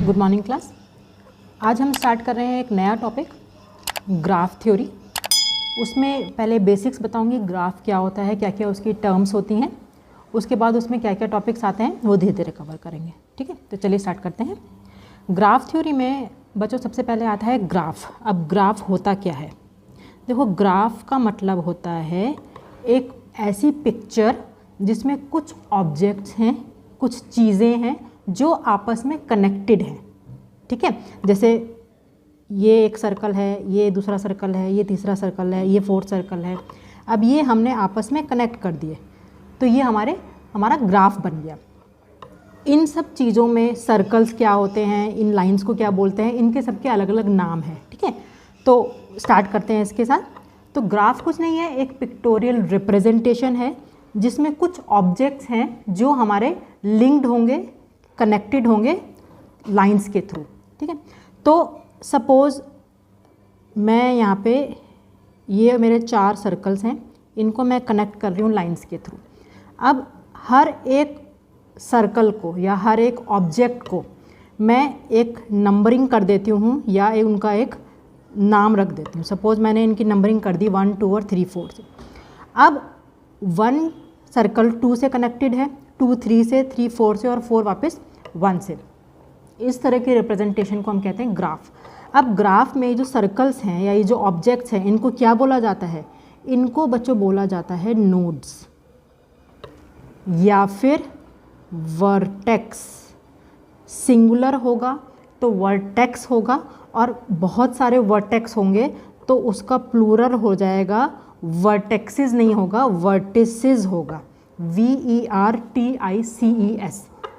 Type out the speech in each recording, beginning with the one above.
Good morning class. आज हम start कर रहे हैं एक नया टॉपिक, ग्राफ थ्योरी। उसमें पहले बेसिक्स बताऊंगी, ग्राफ क्या होता है, क्या क्या उसकी टर्म्स होती हैं, उसके बाद उसमें क्या क्या टॉपिक्स आते हैं वो धीरे धीरे कवर करेंगे। ठीक है, तो चलिए स्टार्ट करते हैं। ग्राफ थ्योरी में बच्चों सबसे पहले आता है ग्राफ। अब ग्राफ होता क्या है? देखो, ग्राफ का मतलब होता है एक ऐसी पिक्चर जिसमें कुछ ऑब्जेक्ट्स हैं, कुछ चीज़ें हैं जो आपस में कनेक्टेड हैं। ठीक है, जैसे ये एक सर्कल है, ये दूसरा सर्कल है, ये तीसरा सर्कल है, ये फोर्थ सर्कल है। अब ये हमने आपस में कनेक्ट कर दिए तो ये हमारा ग्राफ बन गया। इन सब चीज़ों में सर्कल्स क्या होते हैं, इन लाइंस को क्या बोलते हैं, इनके सबके अलग अलग नाम हैं। ठीक है, तो स्टार्ट करते हैं इसके साथ। तो ग्राफ कुछ नहीं है, एक पिक्टोरियल रिप्रेजेंटेशन है जिसमें कुछ ऑब्जेक्ट्स हैं जो हमारे लिंक्ड होंगे, कनेक्टेड होंगे लाइंस के थ्रू। ठीक है, तो सपोज़ मैं यहाँ पे ये मेरे 4 सर्कल्स हैं, इनको मैं कनेक्ट कर रही हूँ लाइंस के थ्रू। अब हर एक सर्कल को या हर एक ऑब्जेक्ट को मैं एक नंबरिंग कर देती हूँ या उनका एक नाम रख देती हूँ। सपोज़ मैंने इनकी नंबरिंग कर दी 1, 2 और 3, 4 से। अब 1 सर्कल 2 से कनेक्टेड है, 2 3 से, 3 4 से और 4 वापस 1 से। इस तरह की रिप्रेजेंटेशन को हम कहते हैं ग्राफ। अब ग्राफ में जो सर्कल्स हैं या ये जो ऑब्जेक्ट्स हैं, इनको क्या बोला जाता है? इनको बच्चों बोला जाता है नोड्स या फिर वर्टेक्स। सिंगुलर होगा तो वर्टेक्स होगा और बहुत सारे वर्टेक्स होंगे तो उसका प्लूरल हो जाएगा, वर्टेक्सेस नहीं होगा, वर्टिसेस होगा। VERTICES।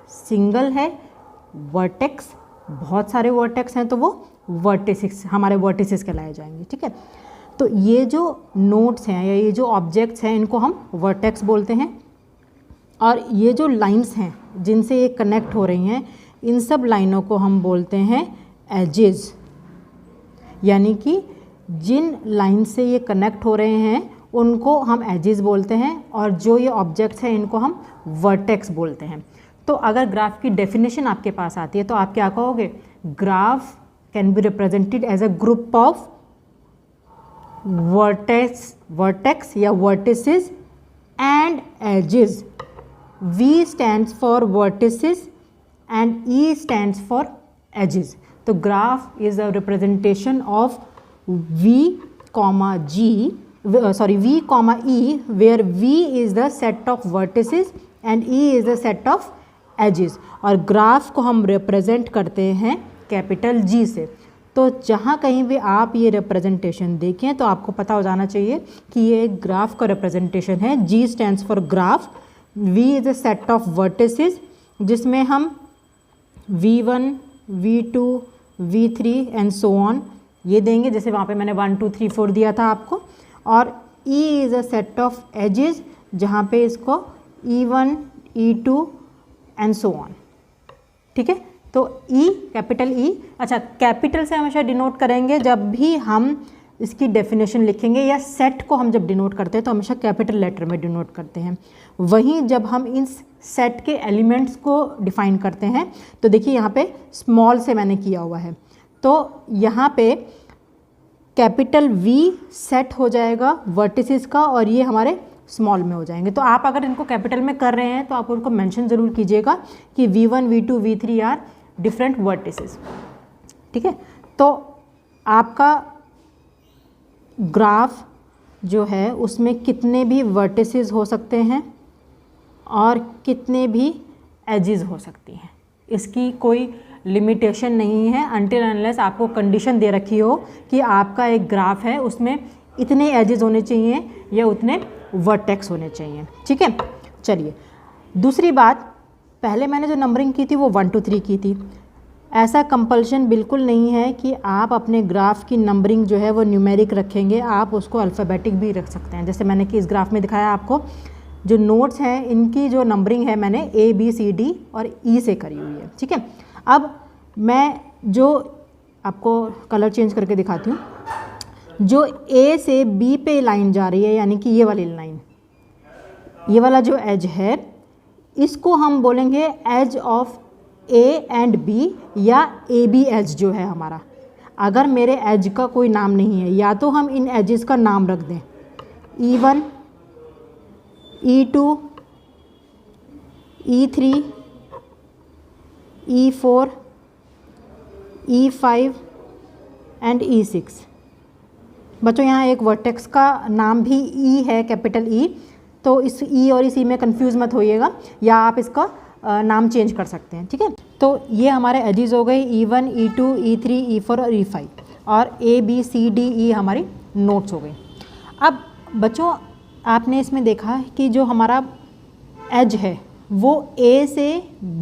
सिंगल है वर्टेक्स, बहुत सारे वर्टेक्स हैं तो वो वर्टिसेस, हमारे वर्टिसेस कहलाए जाएंगे। ठीक है, तो ये जो नोड्स हैं या ये जो ऑब्जेक्ट्स हैं इनको हम वर्टेक्स बोलते हैं। और ये जो लाइंस हैं जिनसे ये कनेक्ट हो रही हैं, इन सब लाइनों को हम बोलते हैं एजेस। यानी कि जिन लाइन से ये कनेक्ट हो रहे हैं उनको हम एजेस बोलते हैं और जो ये ऑब्जेक्ट्स हैं इनको हम वर्टेक्स बोलते हैं। तो अगर ग्राफ की डेफिनेशन आपके पास आती है तो आप क्या कहोगे? Graph can be represented as a group of vertex या vertices and edges. V stands for vertices and E stands for edges. तो graph is a representation of V, E, where V is the set of vertices and E is the set of edges. और graph को हम represent करते हैं capital G से। तो जहाँ कहीं भी आप ये रिप्रेजेंटेशन देखें तो आपको पता हो जाना चाहिए कि ये एक ग्राफ का रिप्रेजेंटेशन है। G stands for graph, V is a set of vertices जिसमें हम V1, V2, V3 and so on ये देंगे, जैसे वहाँ पे मैंने 1 2 3 4 दिया था आपको। और E is a set of edges जहाँ पे इसको E1, E2 and so on. ठीक है, तो E, कैपिटल E। अच्छा, कैपिटल से हमेशा डिनोट करेंगे जब भी हम इसकी डेफिनेशन लिखेंगे, या सेट को हम जब डिनोट करते हैं तो हमेशा कैपिटल लेटर में डिनोट करते हैं। वहीं जब हम इन सेट के एलिमेंट्स को डिफाइन करते हैं तो देखिए यहाँ पे स्मॉल से मैंने किया हुआ है, तो यहाँ पे कैपिटल V सेट हो जाएगा वर्टिसेस का और ये हमारे स्मॉल में हो जाएंगे। तो आप अगर इनको कैपिटल में कर रहे हैं तो आप उनको मेंशन ज़रूर कीजिएगा कि V1, V2, V3 are different vertices. ठीक है, तो आपका ग्राफ जो है उसमें कितने भी वर्टिसेस हो सकते हैं और कितने भी एजेस हो सकती हैं, इसकी कोई लिमिटेशन नहीं है अनटिल अनलेस आपको कंडीशन दे रखी हो कि आपका एक ग्राफ है उसमें इतने एजेस होने चाहिए या उतने वर्टेक्स होने चाहिए। ठीक है, चलिए दूसरी बात, पहले मैंने जो नंबरिंग की थी वो 1 2 3 की थी। ऐसा कंपल्शन बिल्कुल नहीं है कि आप अपने ग्राफ की नंबरिंग जो है वो न्यूमेरिक रखेंगे, आप उसको अल्फ़ाबेटिक भी रख सकते हैं। जैसे मैंने कि इस ग्राफ में दिखाया आपको, जो नोट्स हैं इनकी जो नंबरिंग है मैंने A B C D और E से करी हुई है। ठीक है, अब मैं जो आपको कलर चेंज करके दिखाती हूँ, जो A से B पे लाइन जा रही है यानी कि ये वाली लाइन, ये वाला जो एज है इसको हम बोलेंगे age of A and B या ए बी एज जो है हमारा, अगर मेरे एज का कोई नाम नहीं है या तो हम इन एजेस का नाम रख दें E1, E2, E3, E4, E5 and E6। बच्चों यहाँ एक वर्टेक्स का नाम भी E है, कैपिटल E, तो इस E और इस E में कंफ्यूज मत होइएगा, या आप इसका नाम चेंज कर सकते हैं, ठीक है। तो ये हमारे एजेस हो गए E1, E2, E3, E4 और E5, और ABCDE हमारी नोट्स हो गई। अब बच्चों आपने इसमें देखा कि जो हमारा एज है वो A से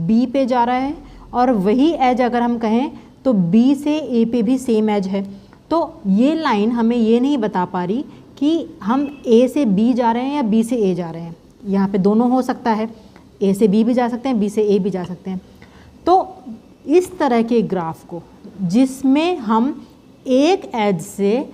B पे जा रहा है, और वही एज अगर हम कहें तो B से A पे भी सेम एज है। तो ये लाइन हमें ये नहीं बता पा रही कि हम A से B जा रहे हैं या B से A जा रहे हैं। यहाँ पे दोनों हो सकता है, A से B भी जा सकते हैं, B से A भी जा सकते हैं। तो इस तरह के ग्राफ को जिसमें हम एक एज से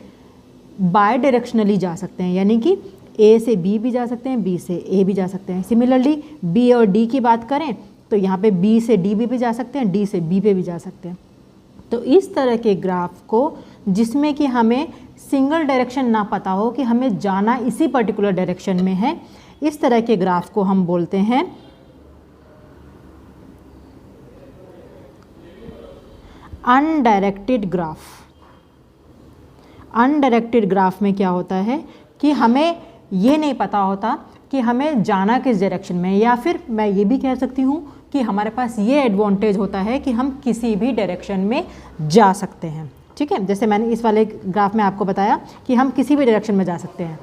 बाय डायरेक्शनली जा सकते हैं, यानी कि A से B भी जा सकते हैं, B से A भी जा सकते हैं। सिमिलरली B और D की बात करें तो यहाँ पे B से D भी जा सकते हैं, D से B पे भी जा सकते हैं। तो इस तरह के ग्राफ को जिसमें कि हमें सिंगल डायरेक्शन ना पता हो कि हमें जाना इसी पर्टिकुलर डायरेक्शन में है, इस तरह के ग्राफ को हम बोलते हैं अनडायरेक्टेड ग्राफ। अनडायरेक्टेड ग्राफ में क्या होता है कि हमें ये नहीं पता होता कि हमें जाना किस डायरेक्शन में, या फिर मैं ये भी कह सकती हूँ कि हमारे पास ये एडवांटेज होता है कि हम किसी भी डायरेक्शन में जा सकते हैं, ठीक है। जैसे मैंने इस वाले ग्राफ में आपको बताया कि हम किसी भी डायरेक्शन में जा सकते हैं।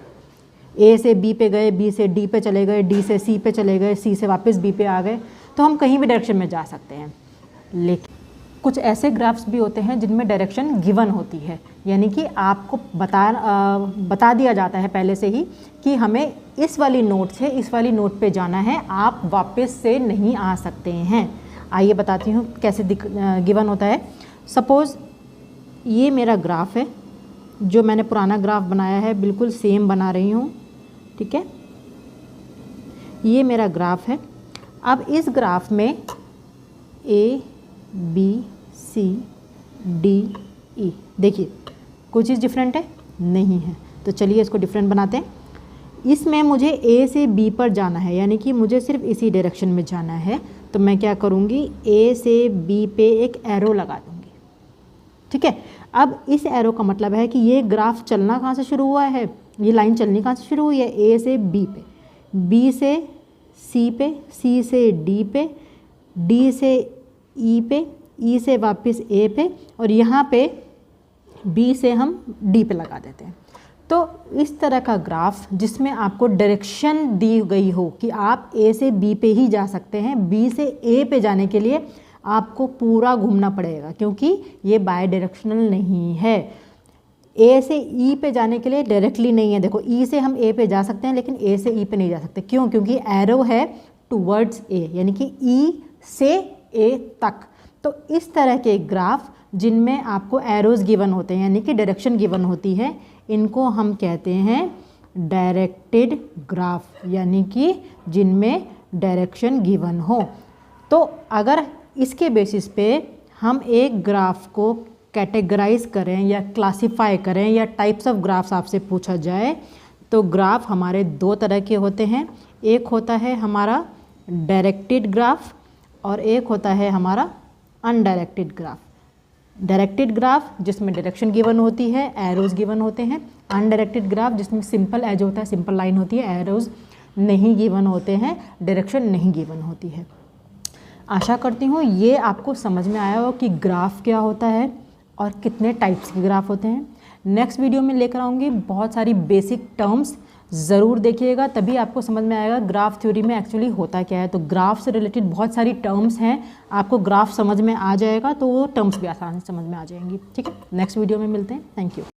A से B पे गए, B से D पे चले गए, D से C पे चले गए, C से वापस B पे आ गए, तो हम कहीं भी डायरेक्शन में जा सकते हैं। लेकिन कुछ ऐसे ग्राफ्स भी होते हैं जिनमें डायरेक्शन गिवन होती है, यानी कि आपको बता दिया जाता है पहले से ही कि हमें इस वाली नोट से इस वाली नोट पे जाना है, आप वापस से नहीं आ सकते हैं। आइए बताती हूँ कैसे गिवन होता है। सपोज़ ये मेरा ग्राफ है, जो मैंने पुराना ग्राफ बनाया है बिल्कुल सेम बना रही हूँ, ठीक है। ये मेरा ग्राफ है। अब इस ग्राफ में A, B, C, D, E, देखिए कोई चीज़ डिफरेंट है नहीं है, तो चलिए इसको डिफरेंट बनाते हैं। इसमें मुझे A से B पर जाना है, यानी कि मुझे सिर्फ इसी डायरेक्शन में जाना है, तो मैं क्या करूँगी, A से B पे एक एरो लगा दूँगी, ठीक है। अब इस एरो का मतलब है कि ये ग्राफ चलना कहाँ से शुरू हुआ है, ये लाइन चलनी कहाँ से शुरू हुई है, A से B पे, B से C पे, C से D पे, D से E पे, E से वापस A पे, और यहाँ पे B से हम D पे लगा देते हैं। तो इस तरह का ग्राफ जिसमें आपको डायरेक्शन दी गई हो कि आप A से B पे ही जा सकते हैं, B से A पे जाने के लिए आपको पूरा घूमना पड़ेगा, क्योंकि ये बाय डायरेक्शनल नहीं है। A से E पे जाने के लिए डायरेक्टली नहीं है। देखो E से हम A पे जा सकते हैं, लेकिन A से E पे नहीं जा सकते। क्यों? क्योंकि एरो है टूवर्ड्स A, यानी कि E से A तक। तो इस तरह के ग्राफ जिनमें आपको एरोज गिवन होते हैं, यानी कि डायरेक्शन गिवन होती है, इनको हम कहते हैं डायरेक्टेड ग्राफ, यानी कि जिनमें डायरेक्शन गिवन हो। तो अगर इसके बेसिस पे हम एक ग्राफ को कैटेगराइज करें या क्लासिफाई करें या टाइप्स ऑफ ग्राफ्स आपसे पूछा जाए, तो ग्राफ हमारे दो तरह के होते हैं। एक होता है हमारा डायरेक्टेड ग्राफ और एक होता है हमारा अनडायरेक्टेड ग्राफ। डायरेक्टेड ग्राफ जिसमें डायरेक्शन गिवन होती है, एरोज गिवन होते हैं। अनडायरेक्टेड ग्राफ जिसमें सिंपल एज होता है, सिंपल लाइन होती है, एरोज नहीं गिवन होते हैं, डायरेक्शन नहीं गिवन होती है। आशा करती हूँ ये आपको समझ में आया हो कि ग्राफ क्या होता है और कितने टाइप्स के ग्राफ होते हैं। नेक्स्ट वीडियो में लेकर आऊँगी बहुत सारी बेसिक टर्म्स, ज़रूर देखिएगा, तभी आपको समझ में आएगा ग्राफ थ्योरी में एक्चुअली होता क्या है। तो ग्राफ से रिलेटेड बहुत सारी टर्म्स हैं, आपको ग्राफ समझ में आ जाएगा तो वो टर्म्स भी आसानी से समझ में आ जाएंगी। ठीक है, नेक्स्ट वीडियो में मिलते हैं। Thank you.